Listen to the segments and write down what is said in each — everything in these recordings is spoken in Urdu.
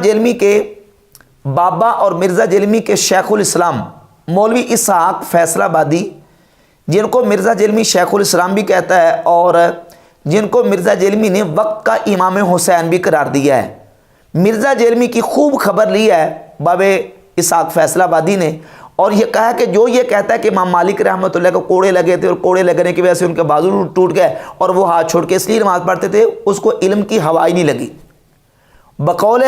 جیلمی کے بابا اور مرزا جیلمی کے شیخ الاسلام مولوی اسحاق فیصل آبادی، جن کو مرزا جیلمی شیخ الاسلام بھی کہتا ہے اور جن کو مرزا جیلمی نے وقت کا امام حسین بھی قرار دیا ہے، مرزا جیلمی کی خوب خبر لی ہے بابے اسحاق فیصل آبادی نے، اور یہ کہا کہ جو یہ کہتا ہے کہ امام مالک رحمۃ اللہ کو کوڑے لگے تھے اور کوڑے لگنے کی وجہ سے ان کے بازو ٹوٹ گئے اور وہ ہاتھ چھوڑ کے اس لیے نماز پڑھتے تھے، اس کو علم کی ہوا ہی نہیں لگی۔ بقول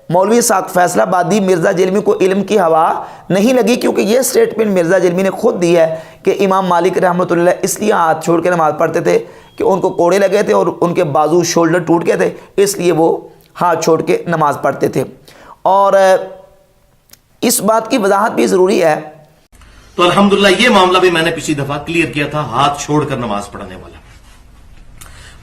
مولوی اسحاق فیصل آبادی مرزا جیلمی کو علم کی ہوا نہیں لگی، کیونکہ یہ سٹیٹمنٹ مرزا جیلمی نے خود دی ہے کہ امام مالک رحمۃ اللہ اس لیے ہاتھ چھوڑ کے نماز پڑھتے تھے کہ ان کو کوڑے لگے تھے اور ان کے بازو شولڈر ٹوٹ گئے تھے، اس لیے وہ ہاتھ چھوڑ کے نماز پڑھتے تھے۔ اور اس بات کی وضاحت بھی ضروری ہے۔ تو الحمدللہ یہ معاملہ بھی میں نے پچھلی دفعہ کلیئر کیا تھا، ہاتھ چھوڑ کر نماز پڑھنے والا۔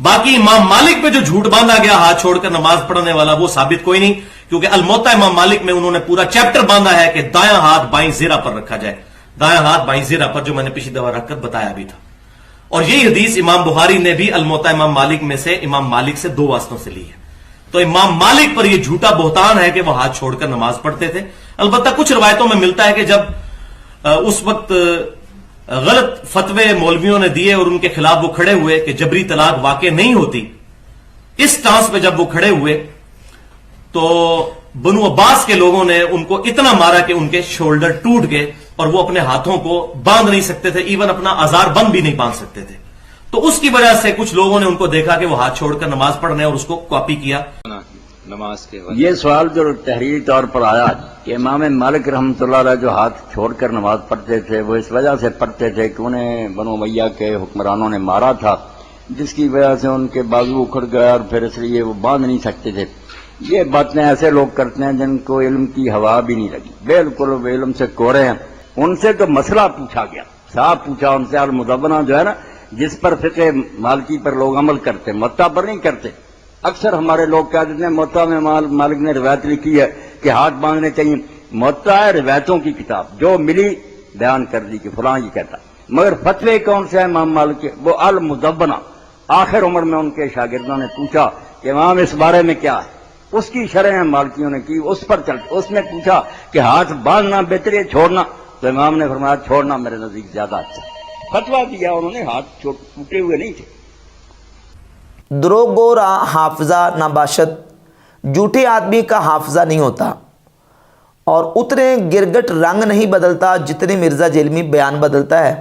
باقی امام مالک پہ جو جھوٹ باندھا گیا ہاتھ چھوڑ کر نماز پڑھنے والا، وہ ثابت کوئی نہیں، کیونکہ الموطا امام مالک میں انہوں نے پورا چیپٹر باندھا ہے کہ دایاں ہاتھ بائیں زیرہ پر رکھا جائے، دایاں ہاتھ بائیں زیرہ پر، جو میں نے پچھلی دفعہ رکھ کر بتایا بھی تھا۔ اور یہی حدیث امام بخاری نے بھی الموطا امام مالک میں سے امام مالک سے 2 واسطوں سے لی ہے۔ تو امام مالک پر یہ جھوٹا بہتان ہے کہ وہ ہاتھ چھوڑ کر نماز پڑھتے تھے۔ البتہ کچھ روایتوں میں ملتا ہے کہ جب اس وقت غلط فتوے مولویوں نے دیے اور ان کے خلاف وہ کھڑے ہوئے کہ جبری طلاق واقع نہیں ہوتی، اس ٹانس پہ جب وہ کھڑے ہوئے تو بنو عباس کے لوگوں نے ان کو اتنا مارا کہ ان کے شولڈر ٹوٹ گئے اور وہ اپنے ہاتھوں کو باندھ نہیں سکتے تھے، ایون اپنا آزار بند بھی نہیں باندھ سکتے تھے۔ تو اس کی وجہ سے کچھ لوگوں نے ان کو دیکھا کہ وہ ہاتھ چھوڑ کر نماز پڑھنے اور اس کو کاپی کیا۔ نماز کے یہ سوال جو تحریری طور پر آیا کہ امام مالک رحمۃ اللہ علیہ جو ہاتھ چھوڑ کر نماز پڑھتے تھے وہ اس وجہ سے پڑھتے تھے کہ انہیں بنو امیہ کے حکمرانوں نے مارا تھا، جس کی وجہ سے ان کے بازو اکھڑ گئے اور پھر اس لیے وہ باندھ نہیں سکتے تھے۔ یہ باتیں ایسے لوگ کرتے ہیں جن کو علم کی ہوا بھی نہیں لگی، بالکل وہ علم سے کورے ہیں۔ ان سے تو مسئلہ پوچھا گیا، صاحب پوچھا ان سے، المدونہ جو ہے نا، جس پر فقہ مالکی پر لوگ عمل کرتے، موطا پر نہیں کرتے۔ اکثر ہمارے لوگ کہہ دیتے ہیں موطا میں مالک نے روایت لکھی ہے کہ ہاتھ باندھنے چاہیے۔ موطا ہے روایتوں کی کتاب، جو ملی بیان کر دی کہ فلاں یہ کہتا، مگر فتوے کون سے ہیں امام مالک کے؟ وہ المدونہ۔ آخر عمر میں ان کے شاگردوں نے پوچھا کہ امام اس بارے میں کیا ہے، اس کی شرح مالکیوں نے کی، اس پر چل، اس نے پوچھا کہ ہاتھ باندھنا بہتر ہے چھوڑنا، تو امام نے فرمایا چھوڑنا میرے نزدیک زیادہ اچھا۔ فتویٰ دیا انہوں نے، ہاتھ ٹوٹے ہوئے نہیں تھے۔ دروغ را حافظہ نہ باشد، جھوٹے آدمی کا حافظہ نہیں ہوتا، اور اتنے گرگٹ رنگ نہیں بدلتا جتنے مرزا جیلمی بیان بدلتا ہے۔